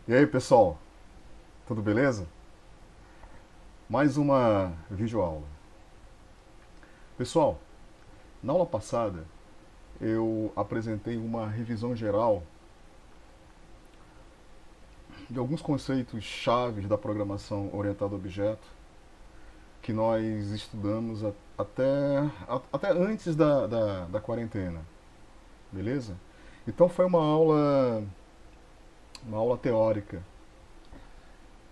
E aí, pessoal, tudo beleza? Mais uma videoaula. Pessoal, na aula passada eu apresentei uma revisão geral de alguns conceitos chaves da programação orientada a objeto que nós estudamos até antes da quarentena, beleza? Então foi uma aula teórica.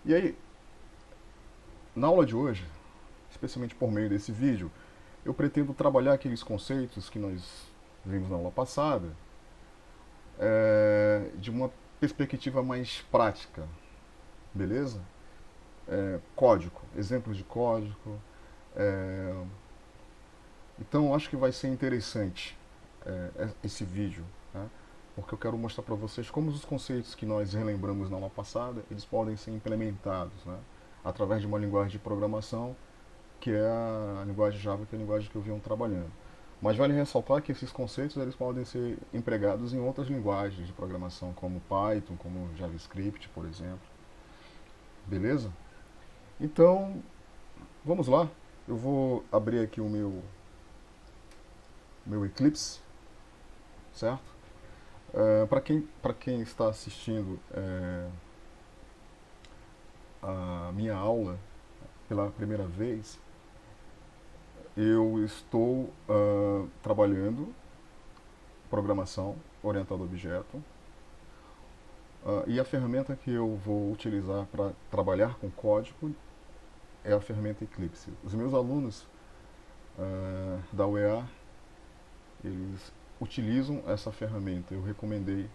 E aí, na aula de hoje, especialmente por meio desse vídeo, eu pretendo trabalhar aqueles conceitos que nós vimos na aula passada de uma perspectiva mais prática, beleza? Código, exemplos de código. É, então acho que vai ser interessante esse vídeo, né? Porque eu quero mostrar para vocês como os conceitos que nós relembramos na aula passada eles podem ser implementados, né? Através de uma linguagem de programação que é a linguagem Java, que é a linguagem que eu venho trabalhando. Mas vale ressaltar que esses conceitos eles podem ser empregados em outras linguagens de programação, como Python, como JavaScript, por exemplo. Beleza? Então, vamos lá. Eu vou abrir aqui o meu Eclipse, certo? Para quem está assistindo a minha aula pela primeira vez, eu estou trabalhando programação orientada a objeto. E a ferramenta que eu vou utilizar para trabalhar com código é a ferramenta Eclipse. Os meus alunos da UEA, eles utilizam essa ferramenta. Eu recomendei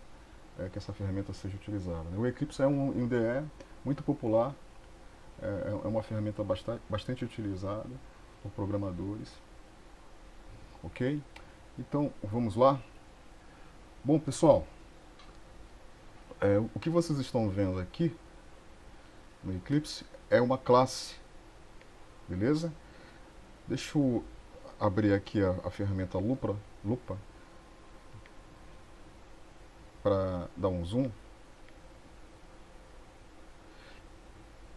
que essa ferramenta seja utilizada. O Eclipse é um IDE muito popular, é uma ferramenta bastante utilizada por programadores. Ok? Então, vamos lá? Bom, pessoal, o que vocês estão vendo aqui no Eclipse é uma classe, beleza? Deixa eu abrir aqui a ferramenta lupa para dar um zoom.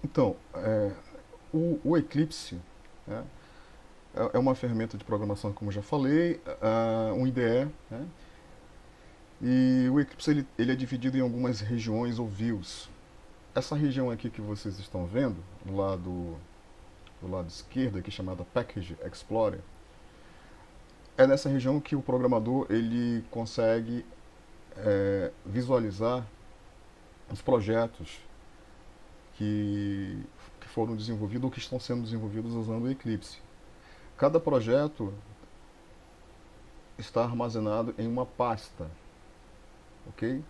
Então, o Eclipse, né, é uma ferramenta de programação, como eu já falei, um IDE, né, e o Eclipse ele é dividido em algumas regiões ou views. Essa região aqui que vocês estão vendo, do lado esquerdo, aqui chamada Package Explorer, é nessa região que o programador ele consegue visualizar os projetos que foram desenvolvidos ou que estão sendo desenvolvidos usando o Eclipse. Cada projeto está armazenado em uma pasta, ok?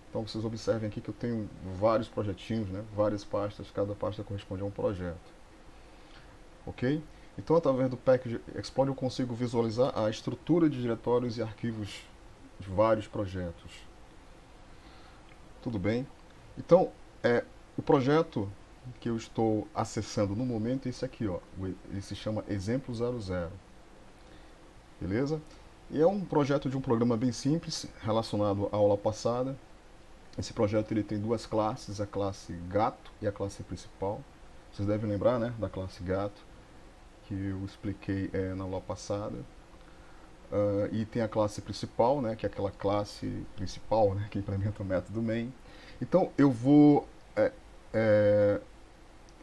Então vocês observem aqui que eu tenho vários projetinhos, né? Várias pastas, cada pasta corresponde a um projeto, ok? Então através do Package Explorer eu consigo visualizar a estrutura de diretórios e arquivos de vários projetos. Tudo bem? Então, o projeto que eu estou acessando no momento é esse aqui, ó. Ele se chama Exemplo 00. Beleza? E é um projeto de um programa bem simples, relacionado à aula passada. Esse projeto ele tem duas classes, a classe gato e a classe principal. Vocês devem lembrar, né, da classe gato, que eu expliquei na aula passada. E tem a classe principal, né, que é aquela classe principal, né, que implementa o método main. Então eu vou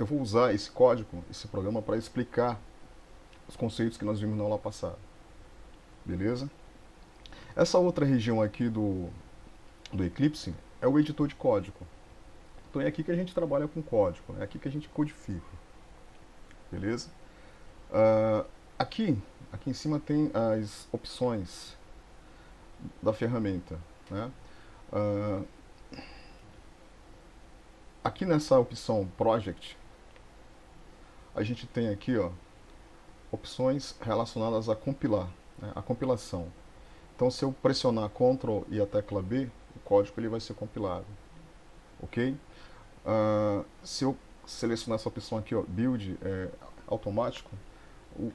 usar esse código, esse programa, para explicar os conceitos que nós vimos na aula passada. Beleza? Essa outra região aqui do Eclipse é o editor de código. Então é aqui que a gente trabalha com código, é aqui que a gente codifica. Beleza? Uh, aqui, aqui em cima tem as opções da ferramenta. Né? Uh, aqui nessa opção Project, a gente tem aqui ó, opções relacionadas a compilar, né? A compilação. Então se eu pressionar Ctrl e a tecla B, o código ele vai ser compilado. Ok? Se eu selecionar essa opção aqui, ó, Build automático,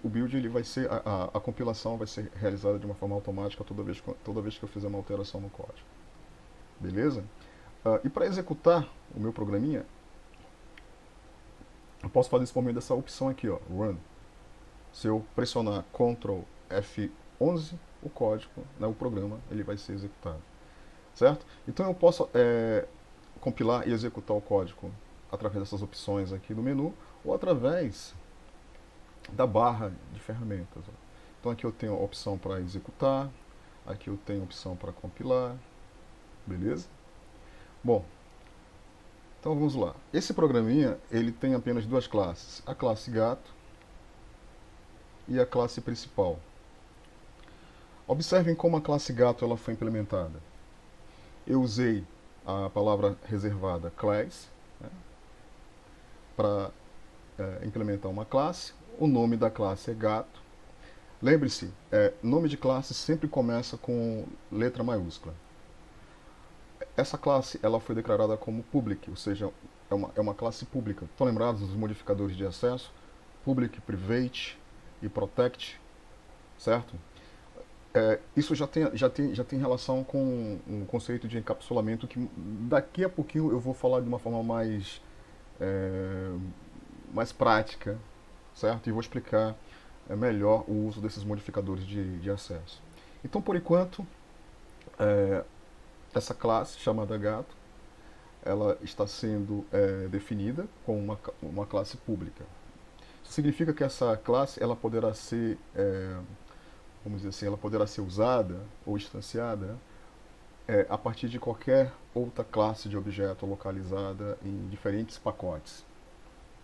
o build ele vai ser a compilação vai ser realizada de uma forma automática toda vez que eu fizer uma alteração no código. Beleza? E para executar o meu programinha, eu posso fazer isso por meio dessa opção aqui, ó, Run. Se eu pressionar Ctrl F11, o código, né, o programa, ele vai ser executado. Certo? Então eu posso compilar e executar o código através dessas opções aqui do menu ou através da barra de ferramentas. Ó. Então aqui eu tenho a opção para executar, aqui eu tenho a opção para compilar, beleza? Bom, então vamos lá. Esse programinha, ele tem apenas duas classes, a classe gato e a classe principal. Observem como a classe gato ela foi implementada. Eu usei a palavra reservada class, né, para implementar uma classe. O nome da classe é gato. Lembre-se, nome de classe sempre começa com letra maiúscula. Essa classe ela foi declarada como public, ou seja, é uma classe pública. Estão lembrados dos modificadores de acesso? Public, private e protect, certo? Isso já tem relação com um conceito de encapsulamento que daqui a pouquinho eu vou falar de uma forma mais prática, certo? E vou explicar melhor o uso desses modificadores de acesso. Então, por enquanto, essa classe chamada gato, ela está sendo definida como uma classe pública. Isso significa que essa classe ela poderá ser vamos dizer assim, ela poderá ser usada ou instanciada a partir de qualquer outra classe de objeto localizada em diferentes pacotes,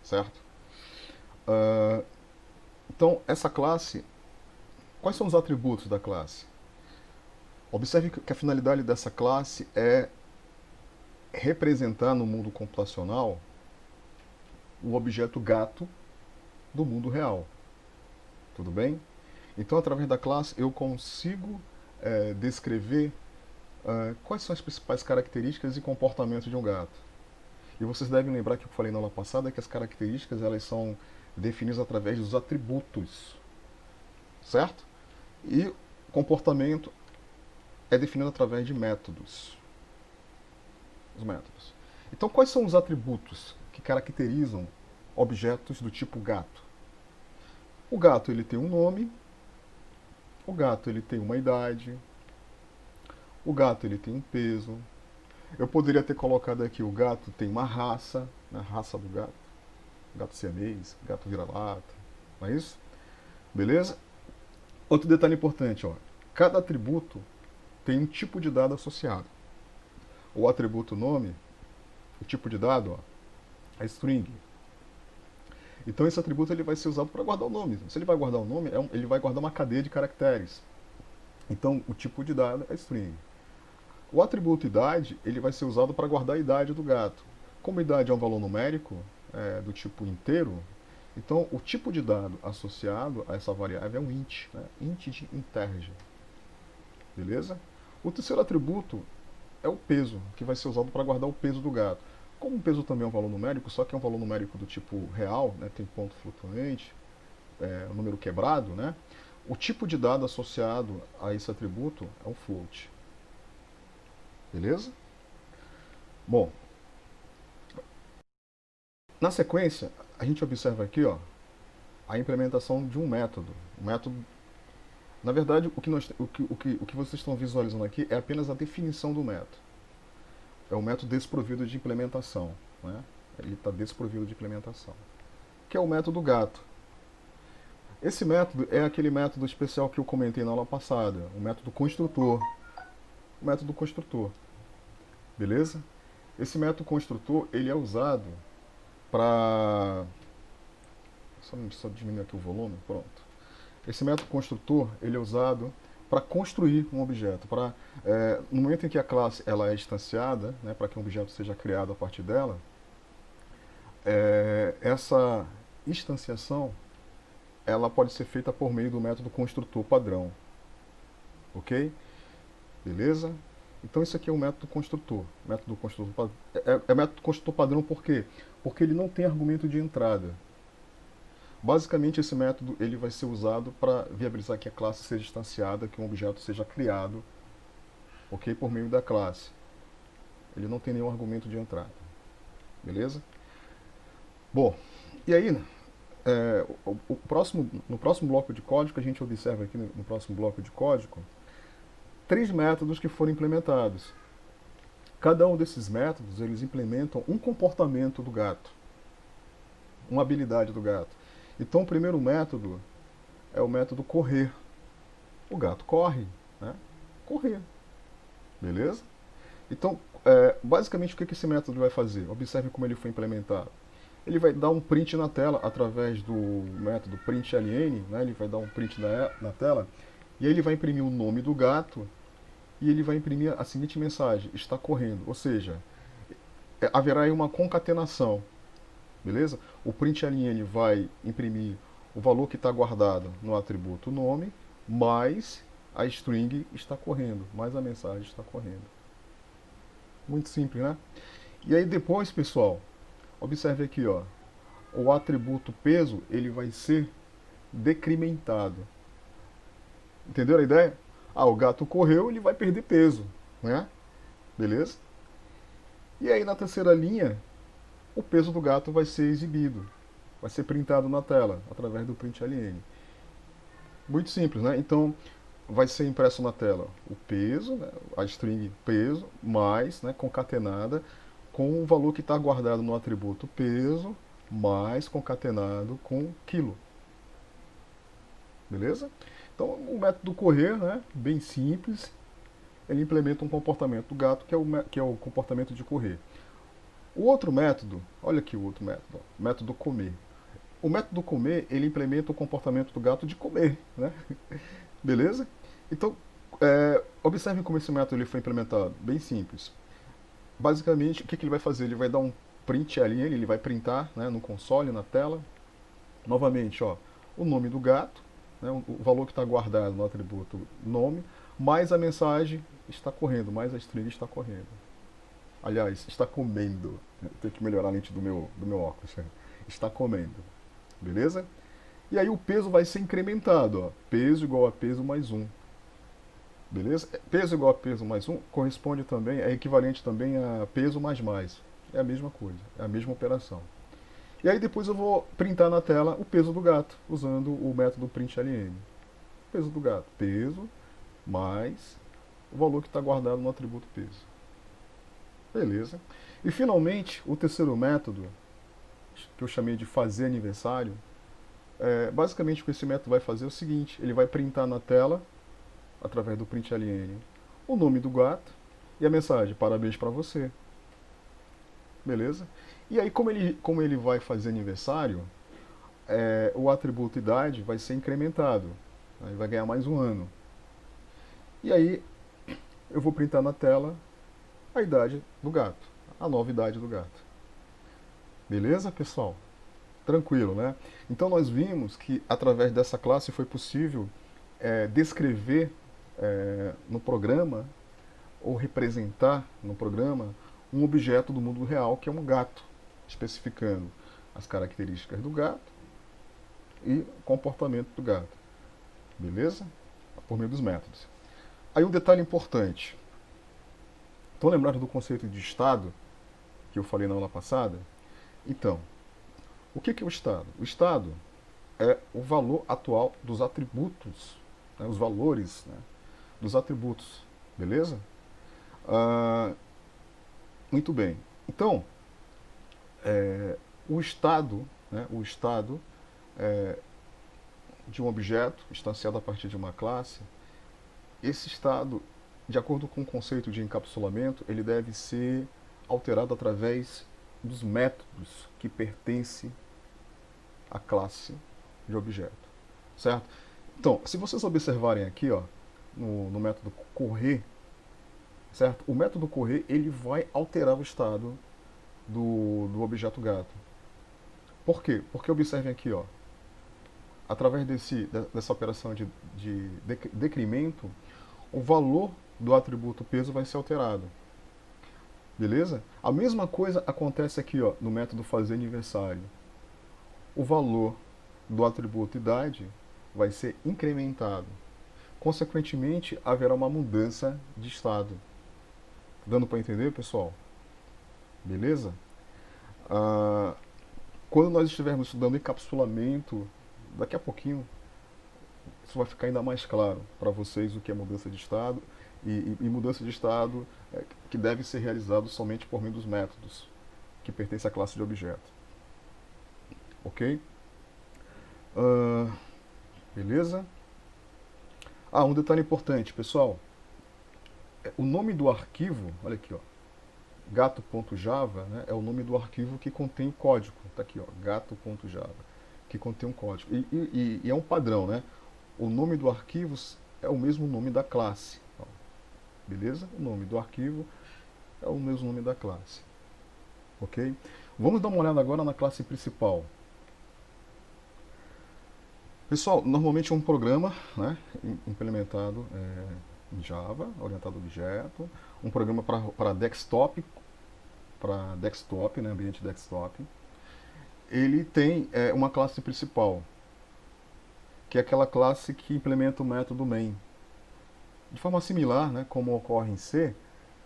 certo? Então, essa classe, quais são os atributos da classe? Observe que a finalidade dessa classe é representar no mundo computacional o objeto gato do mundo real. Tudo bem? Então, através da classe, eu consigo descrever quais são as principais características e comportamentos de um gato. E vocês devem lembrar que eu falei na aula passada que as características elas são definidas através dos atributos, certo? E o comportamento é definido através de métodos. Os métodos. Então, quais são os atributos que caracterizam objetos do tipo gato? O gato ele tem um nome, o gato ele tem uma idade, o gato ele tem um peso. Eu poderia ter colocado aqui o gato tem uma raça, a raça do gato, gato siamês, gato vira-lata, não é isso? Beleza? Outro detalhe importante, ó, cada atributo tem um tipo de dado associado. O atributo nome, o tipo de dado, ó, é string. Então esse atributo ele vai ser usado para guardar o nome. Se ele vai guardar o nome, ele vai guardar uma cadeia de caracteres. Então o tipo de dado é string. O atributo idade ele vai ser usado para guardar a idade do gato. Como idade é um valor numérico do tipo inteiro, então o tipo de dado associado a essa variável é um int, né? Int de integer. Beleza? O terceiro atributo é o peso, que vai ser usado para guardar o peso do gato. Como o peso também é um valor numérico, só que é um valor numérico do tipo real, né, tem ponto flutuante, um número quebrado, né, o tipo de dado associado a esse atributo é um float. Beleza? Bom, na sequência, a gente observa aqui ó, a implementação de um método. Na verdade, o que vocês estão visualizando aqui é apenas a definição do método. É um método desprovido de implementação. Né? Ele está desprovido de implementação. Que é o método gato. Esse método é aquele método especial que eu comentei na aula passada. O método construtor. O método construtor. Beleza? Esse método construtor ele é usado para... Só diminuir aqui o volume. Pronto. Esse método construtor ele é usado para construir um objeto. No momento em que a classe ela é instanciada, né, para que um objeto seja criado a partir dela, essa instanciação ela pode ser feita por meio do método construtor padrão. Ok? Beleza? Então isso aqui é o método construtor. Método construtor método construtor padrão por quê? Porque ele não tem argumento de entrada. Basicamente, esse método ele vai ser usado para viabilizar que a classe seja instanciada, que um objeto seja criado, ok, por meio da classe. Ele não tem nenhum argumento de entrada. Beleza? Bom, e aí, no próximo bloco de código, a gente observa aqui no próximo bloco de código, 3 métodos que foram implementados. Cada um desses métodos, eles implementam um comportamento do gato, uma habilidade do gato. Então, o primeiro método é o método correr. O gato corre, né? Correr. Beleza? Então, basicamente, o que esse método vai fazer? Observe como ele foi implementado. Ele vai dar um print na tela através do método println, né? Ele vai dar um print na tela e aí ele vai imprimir o nome do gato e ele vai imprimir a seguinte mensagem: está correndo. Ou seja, haverá aí uma concatenação. Beleza? O println vai imprimir o valor que está guardado no atributo nome, mais a string está correndo, mais a mensagem está correndo. Muito simples, né? E aí depois, pessoal, observe aqui, ó, o atributo peso ele vai ser decrementado. Entenderam a ideia? Ah, o gato correu, ele vai perder peso, né? Beleza? E aí na terceira linha, o peso do gato vai ser exibido, vai ser printado na tela através do println. Muito simples, né? Então vai ser impresso na tela o peso, né? A string peso, mais, né, concatenada com o valor que está guardado no atributo peso, mais concatenado com quilo. Beleza? Então o método correr, né, bem simples, ele implementa um comportamento do gato que é o comportamento de correr. O outro método, olha aqui o outro método, ó, método comer. O método comer, ele implementa o comportamento do gato de comer, né? Beleza? Então, observe como esse método ele foi implementado, bem simples. Basicamente, o que ele vai fazer? Ele vai dar um print ali, ele vai printar, né, no console, na tela, novamente, ó, o nome do gato, né, o valor que está guardado no atributo nome, mais a mensagem está correndo, mais a string está correndo. Aliás, está comendo. Eu tenho que melhorar a lente do meu óculos. Né? Está comendo. Beleza? E aí o peso vai ser incrementado. Ó. Peso igual a peso mais 1. Beleza? Peso igual a peso mais 1 corresponde também, é equivalente também a peso mais mais. É a mesma coisa, é a mesma operação. E aí depois eu vou printar na tela o peso do gato, usando o método println. Peso do gato, peso mais o valor que está guardado no atributo peso. Beleza. E finalmente, o terceiro método, que eu chamei de fazer aniversário, basicamente o que esse método vai fazer é o seguinte: ele vai printar na tela, através do println, o nome do gato e a mensagem: parabéns para você. Beleza? E aí, como ele vai fazer aniversário, o atributo idade vai ser incrementado. Aí vai ganhar mais um ano. E aí, eu vou printar na tela a idade do gato, a nova idade do gato. Beleza, pessoal? Tranquilo, né? Então nós vimos que através dessa classe foi possível descrever no programa ou representar no programa um objeto do mundo real que é um gato, especificando as características do gato e o comportamento do gato. Beleza? Por meio dos métodos. Aí um detalhe importante. Estão lembrados do conceito de estado que eu falei na aula passada? Então, o que é o estado? O estado é o valor atual dos atributos, né, os valores, né, dos atributos, beleza? Muito bem. Então, o estado, né, de um objeto instanciado a partir de uma classe, esse estado, de acordo com o conceito de encapsulamento, ele deve ser alterado através dos métodos que pertencem à classe de objeto, certo? Então, se vocês observarem aqui, ó, no método correr, certo? O método correr ele vai alterar o estado do objeto gato. Por quê? Porque observem aqui, ó, através dessa operação de decremento, o valor do atributo peso vai ser alterado. Beleza? A mesma coisa acontece aqui, ó, no método fazer aniversário. O valor do atributo idade vai ser incrementado. Consequentemente, haverá uma mudança de estado. Dando para entender, pessoal? beleza? Ah, quando nós estivermos estudando encapsulamento, daqui a pouquinho, isso vai ficar ainda mais claro para vocês o que é mudança de estado e mudança de estado que deve ser realizado somente por meio dos métodos que pertencem à classe de objeto. Ok? Ah, beleza? Ah, um detalhe importante, pessoal. O nome do arquivo, olha aqui, ó, gato.java, né, é o nome do arquivo que contém o código. Está aqui, ó, gato.java, que contém um código. E é um padrão, né? O nome do arquivo é o mesmo nome da classe. Ó, beleza? O nome do arquivo é o mesmo nome da classe. Ok? Vamos dar uma olhada agora na classe principal. Pessoal, normalmente é um programa, né, implementado em Java, orientado a objeto, um programa para desktop, né, ambiente desktop. Ele tem uma classe principal, que é aquela classe que implementa o método main. De forma similar, né, como ocorre em C,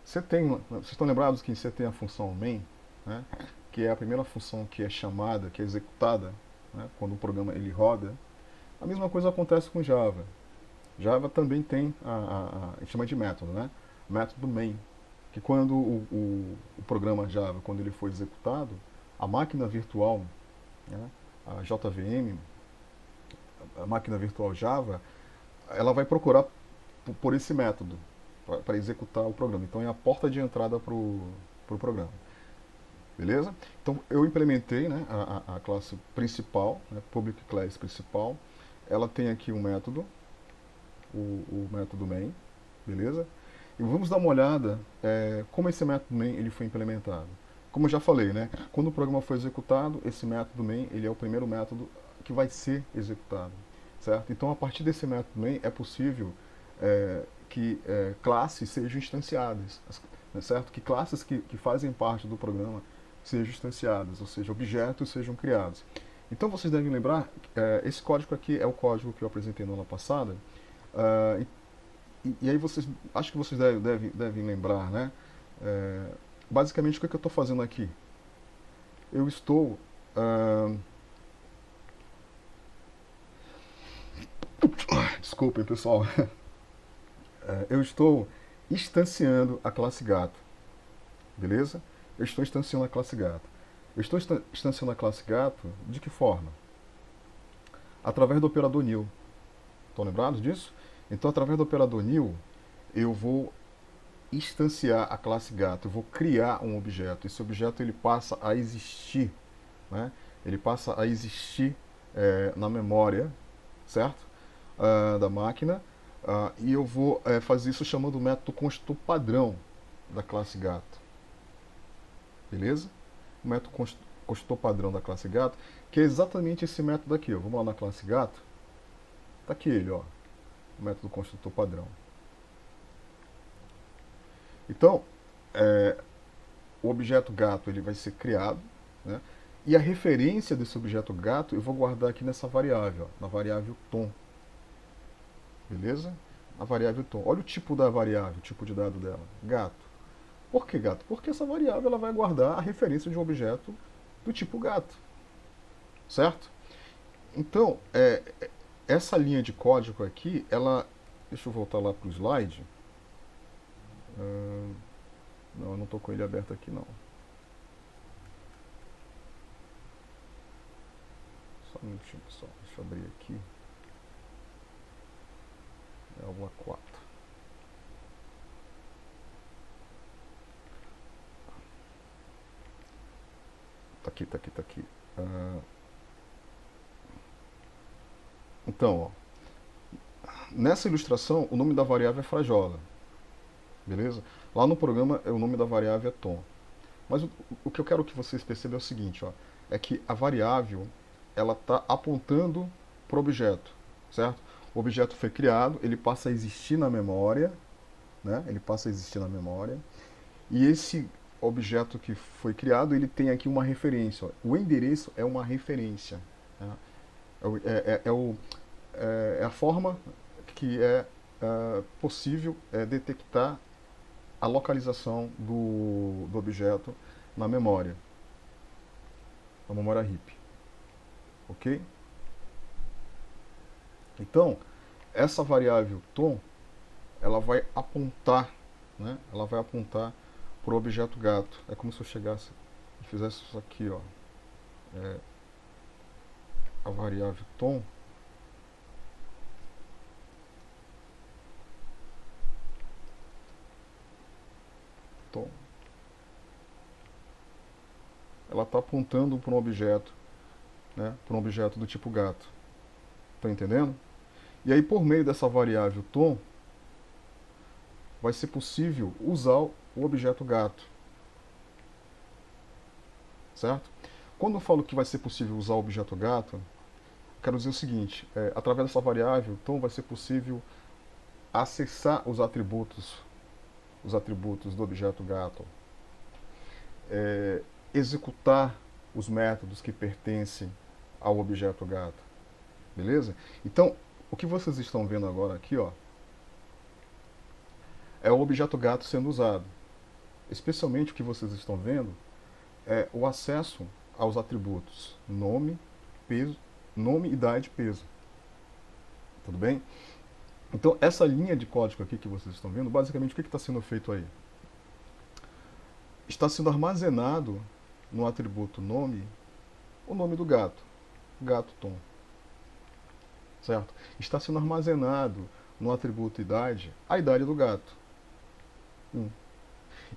vocês estão lembrados que em C tem a função main, né, que é a primeira função que é chamada, que é executada, né, quando o programa ele roda. A mesma coisa acontece com Java. Java também tem a gente chama de método, né? Método main, que quando o programa Java, quando ele for executado, a máquina virtual, né, a JVM, a máquina virtual Java, ela vai procurar por esse método para executar o programa. Então é a porta de entrada para o programa. Beleza? Então eu implementei, né, a classe principal, né, public class principal. Ela tem aqui um método, o método main, beleza? E vamos dar uma olhada como esse método main ele foi implementado. Como eu já falei, né, quando o programa foi executado, esse método main ele é o primeiro método que vai ser executado, certo? Então, a partir desse método main é possível que classes sejam instanciadas, certo? Que classes que fazem parte do programa sejam instanciadas, ou seja, objetos sejam criados. Então, vocês devem lembrar, esse código aqui é o código que eu apresentei na aula passada, e aí vocês, acho que vocês devem lembrar, né? Basicamente, o que eu estou fazendo aqui? Eu estou desculpem, pessoal. Eu estou instanciando a classe gato, beleza? Eu estou instanciando a classe gato. Eu estou instanciando a classe gato de que forma? Através do operador new. Estão lembrados disso? Então, através do operador new, eu vou instanciar a classe gato, eu vou criar um objeto. Esse objeto ele passa a existir, né? Ele passa a existir na memória, certo? Da máquina, e eu vou fazer isso chamando o método construtor padrão da classe gato, beleza? O método construtor padrão da classe gato, que é exatamente esse método aqui, ó. Vamos lá na classe gato, tá aqui ele, ó, o método construtor padrão. Então, o objeto gato ele vai ser criado, né? E a referência desse objeto gato eu vou guardar aqui nessa variável, ó, na variável tom. Beleza? A variável tom. Olha o tipo da variável, o tipo de dado dela. Gato. Por que gato? Porque essa variável ela vai guardar a referência de um objeto do tipo gato. Certo? Então, essa linha de código aqui, ela... Deixa eu voltar lá para o slide. Não, eu não estou com ele aberto aqui, não. Só um minutinho, pessoal. Deixa eu abrir aqui. É aula 4. Tá aqui, tá aqui, tá aqui. Então, ó, nessa ilustração, o nome da variável é frajola. Beleza? Lá no programa, o nome da variável é tom. Mas o que eu quero que vocês percebam é o seguinte, ó, é que a variável ela está apontando para o objeto, certo? O objeto foi criado, ele passa a existir na memória, né? Ele passa a existir na memória. E esse objeto que foi criado, ele tem aqui uma referência. Ó. O endereço é uma referência. Né? É a forma que é possível detectar a localização do objeto na memória RIP, ok? Então, essa variável tom, ela vai apontar, né? Ela vai apontar para o objeto gato. É como se eu chegasse e fizesse isso aqui, ó. A variável tom. Tom. Ela está apontando para um objeto, né? Para um objeto do tipo gato. Tá entendendo? E aí, por meio dessa variável tom, vai ser possível usar o objeto gato. Certo? Quando eu falo que vai ser possível usar o objeto gato, quero dizer o seguinte, através dessa variável, então vai ser possível acessar os atributos do objeto gato, executar os métodos que pertencem ao objeto gato, beleza? Então, o que vocês estão vendo agora aqui, ó, é o objeto gato sendo usado. Especialmente o que vocês estão vendo é o acesso aos atributos nome, peso, nome, idade e peso. Tudo bem? Então, essa linha de código aqui que vocês estão vendo, basicamente o que está sendo feito aí? Está sendo armazenado no atributo nome o nome do gato, gato Tom. Certo? Está sendo armazenado no atributo idade a idade do gato.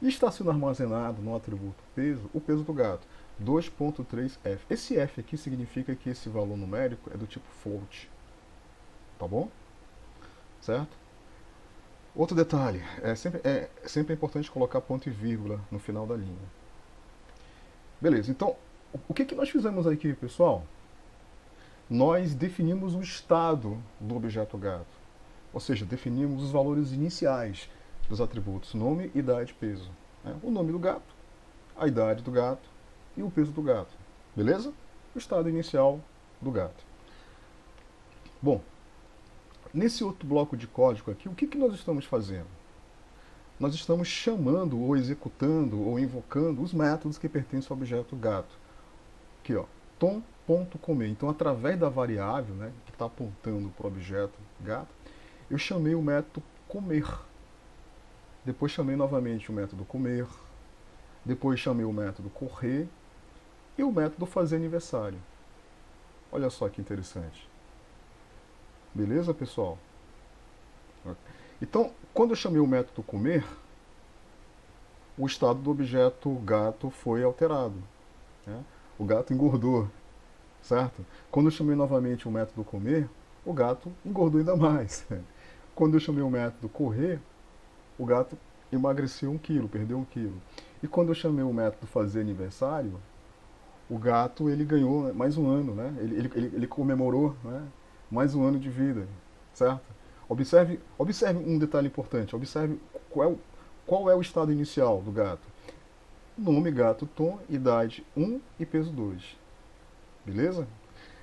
E está sendo armazenado no atributo peso o peso do gato, 2.3f. Esse f aqui significa que esse valor numérico é do tipo float. Tá bom? Certo? Outro detalhe, sempre importante colocar ponto e vírgula no final da linha. Beleza, então, o que nós fizemos aqui, pessoal? Nós definimos o estado do objeto gato. Ou seja, definimos os valores iniciais dos atributos nome, idade e peso. O nome do gato, a idade do gato e o peso do gato. Beleza? O estado inicial do gato. Bom, nesse outro bloco de código aqui, o que nós estamos fazendo? Nós estamos chamando, ou executando, ou invocando os métodos que pertencem ao objeto gato. Aqui, ó, tom.comer. Então, através da variável, né, que está apontando para o objeto gato, eu chamei o método comer. Depois chamei novamente o método comer. Depois chamei o método correr. E o método fazer aniversário. Olha só que interessante. Beleza, pessoal? Então, quando eu chamei o método comer, o estado do objeto gato foi alterado. Né? O gato engordou, certo? Quando eu chamei novamente o método comer, o gato engordou ainda mais. Quando eu chamei o método correr, o gato emagreceu 1 quilo, perdeu 1 quilo. E quando eu chamei o método fazer aniversário, o gato ele ganhou mais um ano, né? Ele comemorou, né? Mais um ano de vida, certo? Observe um detalhe importante. Observe qual é o estado inicial do gato. Nome, gato, tom, idade 1 e peso 2. Beleza?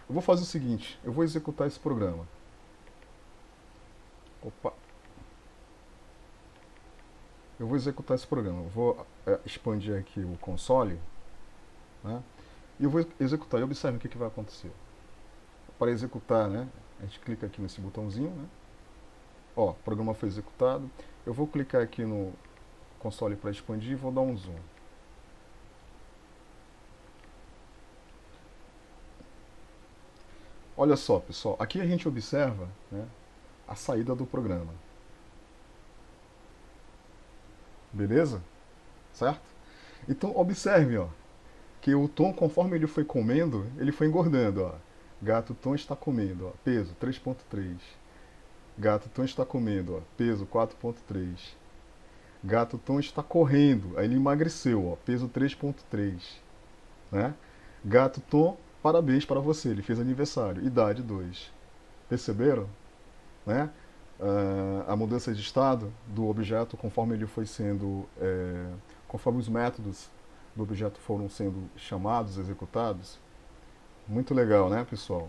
Eu vou fazer o seguinte, eu vou executar esse programa. Opa! Eu vou executar esse programa. Eu vou expandir aqui o console, né? E eu vou executar. E observe o que vai acontecer. Para executar, né? A gente clica aqui nesse botãozinho, né? Ó, o programa foi executado. Eu vou clicar aqui no console para expandir e vou dar um zoom. Olha só, pessoal. Aqui a gente observa, né, a saída do programa. Beleza? Certo? Então, observe, ó, que o Tom, conforme ele foi comendo, ele foi engordando, ó. Gato Tom está comendo, ó, peso 3.3. Gato Tom está comendo, ó, peso 4.3. Gato Tom está correndo, aí ele emagreceu, ó, peso 3.3. Né? Gato Tom, parabéns para você, ele fez aniversário, idade 2. Perceberam? Né? A mudança de estado do objeto conforme ele foi sendo, conforme os métodos do objeto foram sendo chamados, executados. Muito legal, né, pessoal?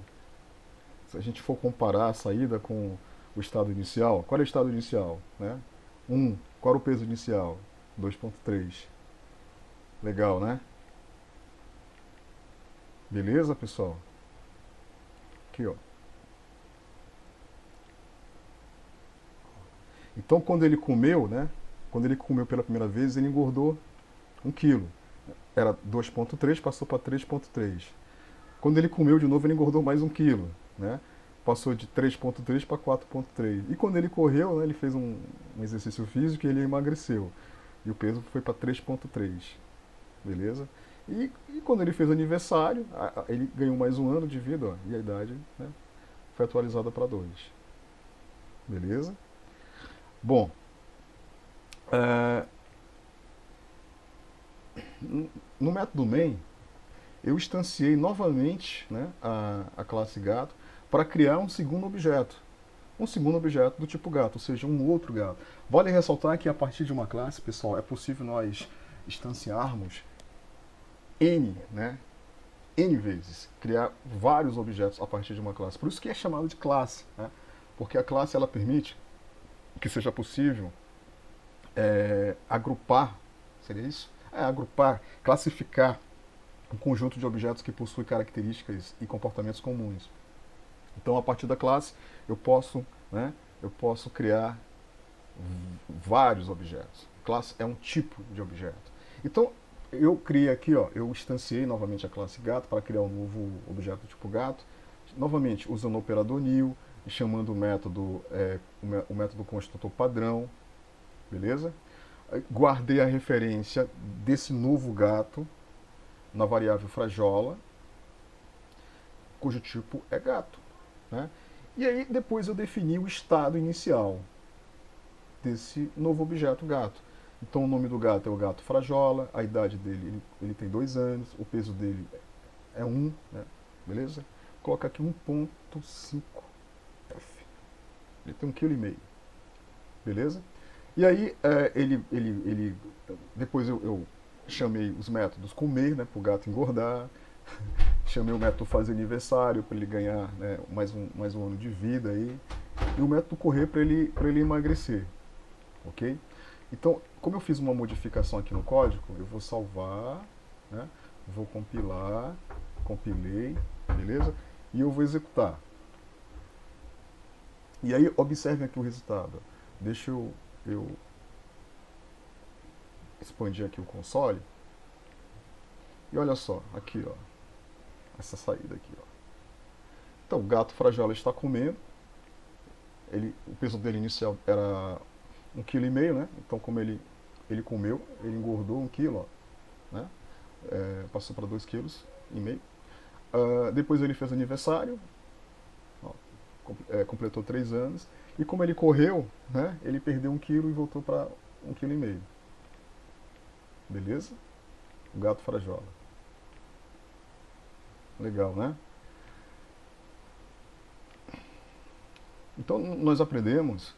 Se a gente for comparar a saída com o estado inicial, qual é o estado inicial? Né? 1. Qual era o peso inicial? 2.3. Legal, né? Beleza, pessoal? Aqui, ó. Então, quando ele comeu, né? Quando ele comeu pela primeira vez, ele engordou 1 quilo. Era 2,3, passou para 3,3. Quando ele comeu de novo, ele engordou mais 1 quilo, né? Passou de 3,3 para 4,3. E quando ele correu, né, ele fez um exercício físico e ele emagreceu. E o peso foi para 3,3. Beleza? E quando ele fez aniversário, ele ganhou mais 1 ano de vida, ó, e a idade, né, foi atualizada para 2. Beleza? Bom, é, no método main, eu instanciei novamente, né, a classe gato para criar um segundo objeto. Um segundo objeto do tipo gato, ou seja, um outro gato. Vale ressaltar que a partir de uma classe, pessoal, é possível nós instanciarmos N, né, N vezes, criar vários objetos a partir de uma classe. Por isso que é chamado de classe, né? Porque a classe ela permite que seja possível agrupar, seria isso? Agrupar, classificar um conjunto de objetos que possui características e comportamentos comuns. Então, a partir da classe, né, eu posso criar vários objetos. Classe é um tipo de objeto. Então, eu criei aqui, ó, eu instanciei novamente a classe gato para criar um novo objeto tipo gato, novamente usando o operador new, chamando o método construtor padrão, beleza? Guardei a referência desse novo gato na variável frajola, cujo tipo é gato, né? E aí depois eu defini o estado inicial desse novo objeto gato. Então o nome do gato é o gato frajola, a idade dele, ele tem 2 anos, o peso dele é 1, né? Beleza? Coloca aqui 1,5 F. Ele tem 1,5 kg. Beleza? E aí depois eu chamei os métodos comer, né, para o gato engordar, chamei o método fazer aniversário para ele ganhar, né, mais um ano de vida aí, e o método correr para ele emagrecer, ok? Então, como eu fiz uma modificação aqui no código, eu vou salvar, né, vou compilar, compilei, beleza? E eu vou executar. E aí observem aqui o resultado. Deixa eu expandir aqui o console. E olha só, aqui ó, essa saída aqui ó. Então o gato frajola está comendo. O peso dele inicial era 1,5 kg, né? Então como ele comeu, ele engordou 1 kg, ó, né? Passou para 2,5 kg. Depois ele fez aniversário, ó, completou 3 anos. E como ele correu, né? Ele perdeu 1 kg e voltou para 1,5 kg. Beleza? O gato frajola. Legal, né? Então nós aprendemos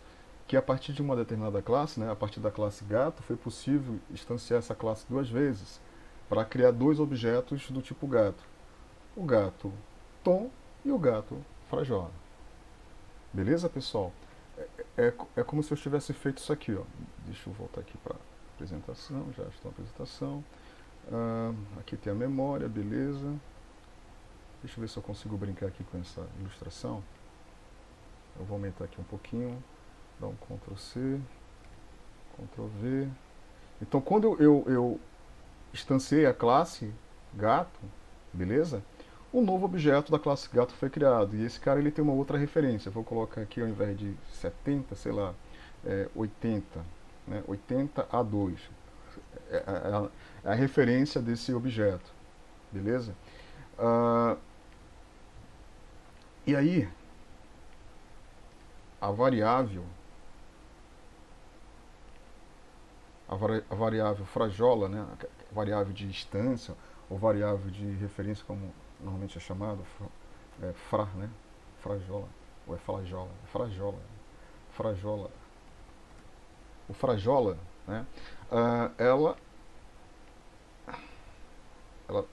que a partir de uma determinada classe, né, a partir da classe gato, foi possível instanciar essa classe 2 vezes para criar 2 objetos do tipo gato. O gato Tom e o gato Frajola. Beleza, pessoal? É como se eu tivesse feito isso aqui, ó. Deixa eu voltar aqui para a apresentação, já estou na apresentação. Aqui tem a memória, beleza. Deixa eu ver se eu consigo brincar aqui com essa ilustração. Eu vou aumentar aqui um pouquinho, dar um Ctrl C, Ctrl V. Então, quando eu instanciei a classe gato, beleza? Um novo objeto da classe gato foi criado. E esse cara ele tem uma outra referência. Eu vou colocar aqui, ao invés de 70, sei lá, 80, né? 80 a 2. É a referência desse objeto, beleza? E aí, a variável frajola, né, a variável de instância ou variável de referência, como normalmente é chamado, né, frajola, ou é flajola, frajola, o frajola, né, ela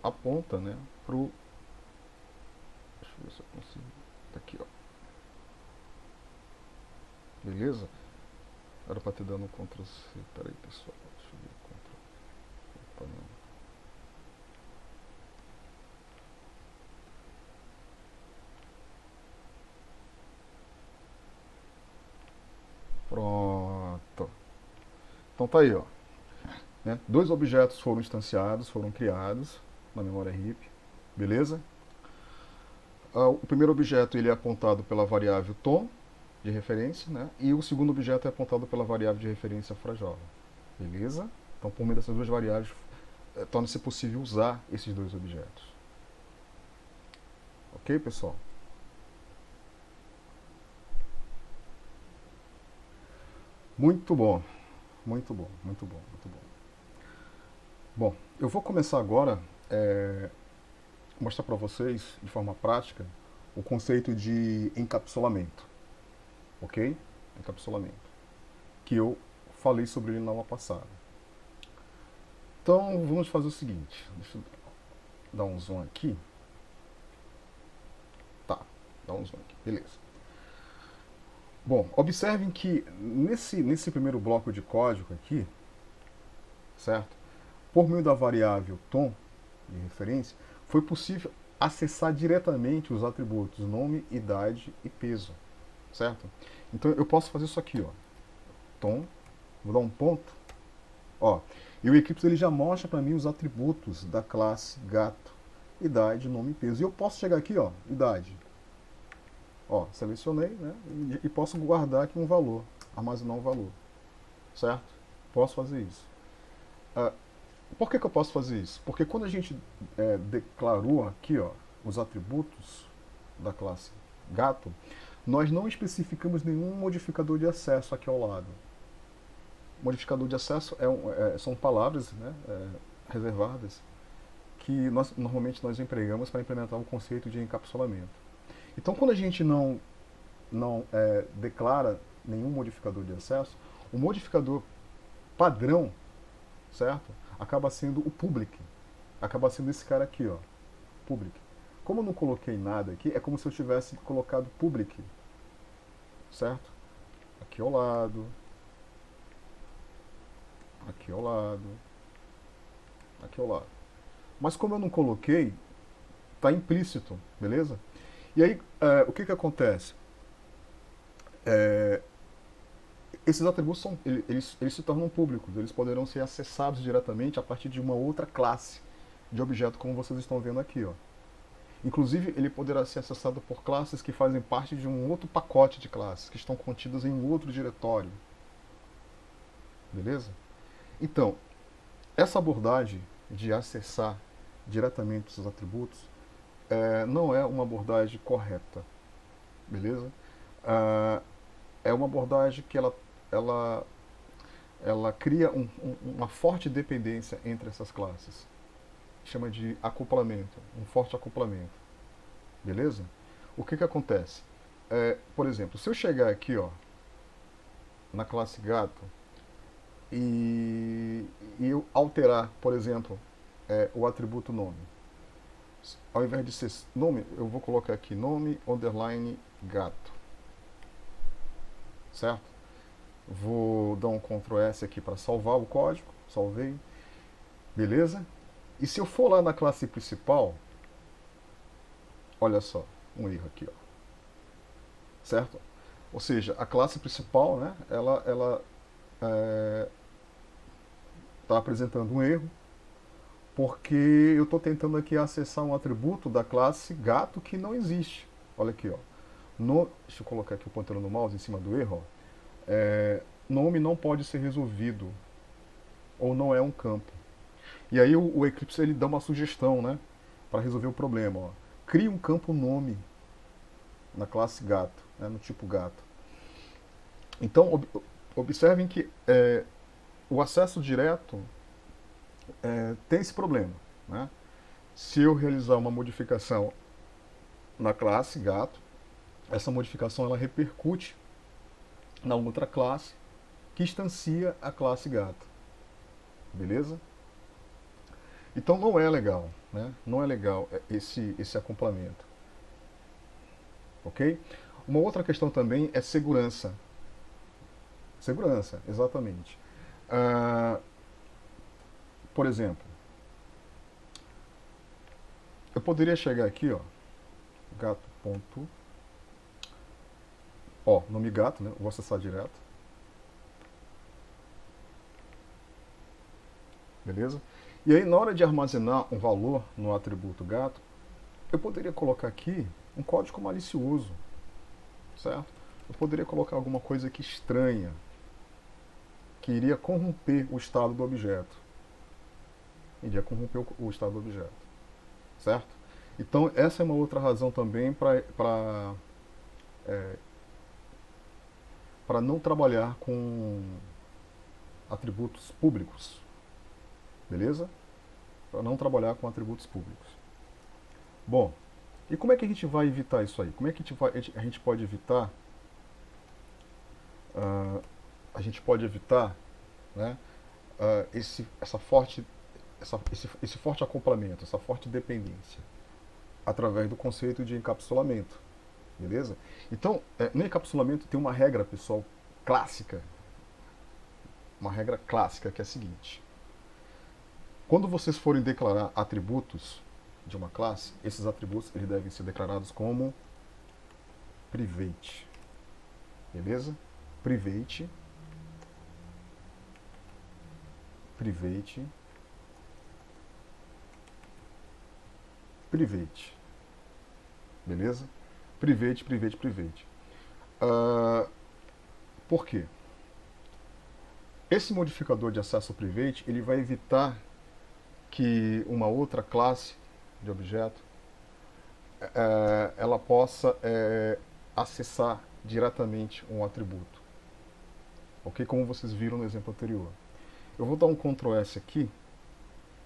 aponta, né, pro, deixa eu ver se eu consigo, tá aqui, ó, beleza? Era para ter dado um Ctrl C, peraí pessoal, deixa eu ver, Ctrl, opa, não. Então tá aí, ó, né? Dois objetos foram instanciados, foram criados na memória heap, beleza? O primeiro objeto ele é apontado pela variável tom de referência, né? E o segundo objeto é apontado pela variável de referência frajola, beleza? Então, por meio dessas duas variáveis, torna-se possível usar esses dois objetos. Ok, pessoal? Muito bom, muito bom, muito bom, muito bom. Bom, eu vou começar agora mostrar para vocês, de forma prática, o conceito de encapsulamento, ok? Encapsulamento, que eu falei sobre ele na aula passada. Então, vamos fazer o seguinte, deixa eu dar um zoom aqui. Tá, dá um zoom aqui, beleza. Bom, observem que nesse primeiro bloco de código aqui, certo? Por meio da variável tom de referência, foi possível acessar diretamente os atributos nome, idade e peso, certo? Então eu posso fazer isso aqui, ó, tom, vou dar um ponto, ó, e o Eclipse ele já mostra para mim os atributos da classe gato, idade, nome e peso. E eu posso chegar aqui, ó, idade, ó, selecionei, né, e posso guardar aqui um valor, armazenar um valor, certo? Posso fazer isso. Por que eu posso fazer isso? Porque quando a gente declarou aqui, ó, os atributos da classe gato, nós não especificamos nenhum modificador de acesso aqui ao lado. Modificador de acesso são palavras, né, reservadas que normalmente nós empregamos para implementar o conceito de encapsulamento. Então, quando a gente não declara nenhum modificador de acesso, o modificador padrão, certo? Acaba sendo o public. Acaba sendo esse cara aqui, ó, public. Como eu não coloquei nada aqui, é como se eu tivesse colocado public, certo? Aqui ao lado, aqui ao lado, aqui ao lado. Mas como eu não coloquei, está implícito, beleza? E aí, o que acontece? Esses atributos eles se tornam públicos, eles poderão ser acessados diretamente a partir de uma outra classe de objeto, como vocês estão vendo aqui, ó. Inclusive, ele poderá ser acessado por classes que fazem parte de um outro pacote de classes, que estão contidas em um outro diretório. Beleza? Então, essa abordagem de acessar diretamente os atributos não é uma abordagem correta. Beleza? É uma abordagem que ela cria uma forte dependência entre essas classes. Chama de acoplamento, um forte acoplamento. Beleza? O que acontece? Por exemplo, se eu chegar aqui, ó, na classe gato e eu alterar, por exemplo, o atributo nome. Ao invés de ser nome, eu vou colocar aqui nome underline gato. Certo? Vou dar um Ctrl S aqui para salvar o código. Salvei. Beleza? E se eu for lá na classe principal, olha só, um erro aqui, ó. Certo? Ou seja, a classe principal, né, ela está apresentando um erro, porque eu estou tentando aqui acessar um atributo da classe gato que não existe. Olha aqui, ó. Deixa eu colocar aqui o ponteiro no mouse em cima do erro, ó. Nome não pode ser resolvido, ou não é um campo. E aí o Eclipse ele dá uma sugestão, né, para resolver o problema, ó. Crie um campo nome na classe gato, né, no tipo gato. Então, observem que o acesso direto tem esse problema, né? Se eu realizar uma modificação na classe gato, essa modificação ela repercute na outra classe que instancia a classe gato. Beleza? Então não é legal, né? Não é legal esse acoplamento. Ok? Uma outra questão também é segurança. Segurança, exatamente. Por exemplo, eu poderia chegar aqui, ó, gato ponto, ó, nome gato, né? Vou acessar direto. beleza? E aí, na hora de armazenar um valor no atributo gato, eu poderia colocar aqui um código malicioso, certo? Eu poderia colocar alguma coisa aqui estranha, que iria corromper o estado do objeto. Iria corromper o estado do objeto, certo? Então, essa é uma outra razão também para não trabalhar com atributos públicos, beleza? Para não trabalhar com atributos públicos. Bom, e como é que a gente vai evitar isso aí? Como é que a gente pode evitar? A gente pode evitar, né, esse forte acoplamento, essa forte dependência, através do conceito de encapsulamento, beleza? Então, no encapsulamento tem uma regra, pessoal, clássica, uma regra clássica que é a seguinte: quando vocês forem declarar atributos de uma classe, esses atributos eles devem ser declarados como private, beleza? Private, beleza? Private. Por quê? Esse modificador de acesso private ele vai evitar que uma outra classe de objeto ela possa acessar diretamente um atributo, ok? Como vocês viram no exemplo anterior. Eu vou dar um Ctrl S aqui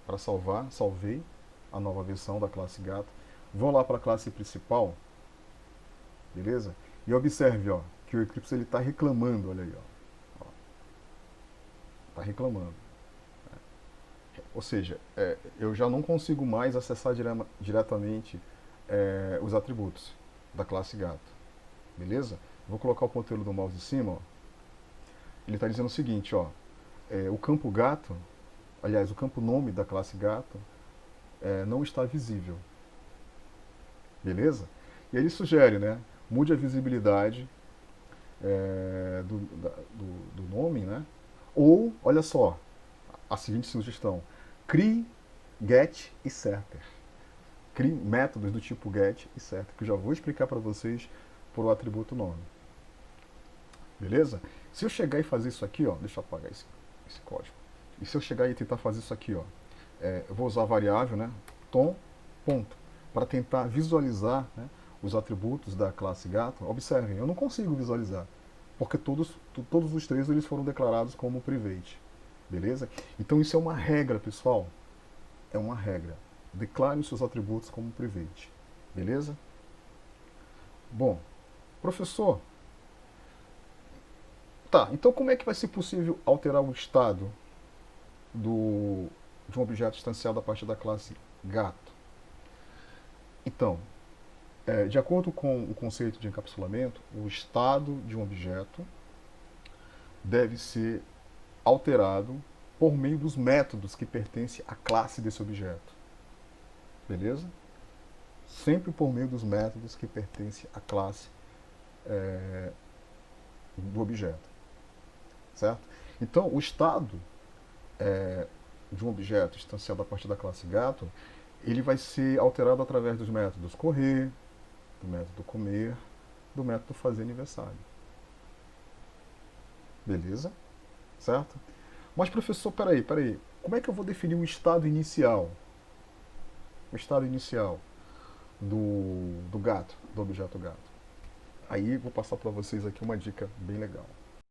para salvar, salvei a nova versão da classe gato. Vou lá para a classe principal, beleza? E observe, ó, que o Eclipse ele está reclamando, olha aí, ó. Está reclamando. Ou seja, eu já não consigo mais acessar diretamente os atributos da classe gato, beleza? Vou colocar o ponteiro do mouse em cima, ó. Ele está dizendo o seguinte, ó, o campo gato, aliás, o campo nome da classe gato não está visível, beleza? E aí ele sugere, né, mude a visibilidade do nome, né? Ou, olha só, a seguinte sugestão: crie, get e setter. Crie métodos do tipo get e setter, que eu já vou explicar para vocês por o atributo nome. Beleza? Se eu chegar e fazer isso aqui, ó, deixa eu apagar esse código. E se eu chegar e tentar fazer isso aqui, ó, eu vou usar a variável, né, tom, ponto, para tentar visualizar, né, os atributos da classe gato. Observem, eu não consigo visualizar, porque todos os três eles foram declarados como private. Beleza? Então isso é uma regra, pessoal. É uma regra. Declare os seus atributos como private. Beleza? Bom, professor, tá, então como é que vai ser possível alterar o estado de um objeto instanciado a partir da classe gato? Então, de acordo com o conceito de encapsulamento, o estado de um objeto deve ser alterado por meio dos métodos que pertencem à classe desse objeto. Beleza? Sempre por meio dos métodos que pertencem à classe do objeto. Certo? Então, o estado de um objeto instanciado a partir da classe gato, ele vai ser alterado através dos métodos correr, do método comer, do método fazer aniversário. Beleza? Certo? Mas, professor, peraí. Como é que eu vou definir o estado inicial? O estado inicial do gato, do objeto gato. Aí vou passar para vocês aqui uma dica bem legal.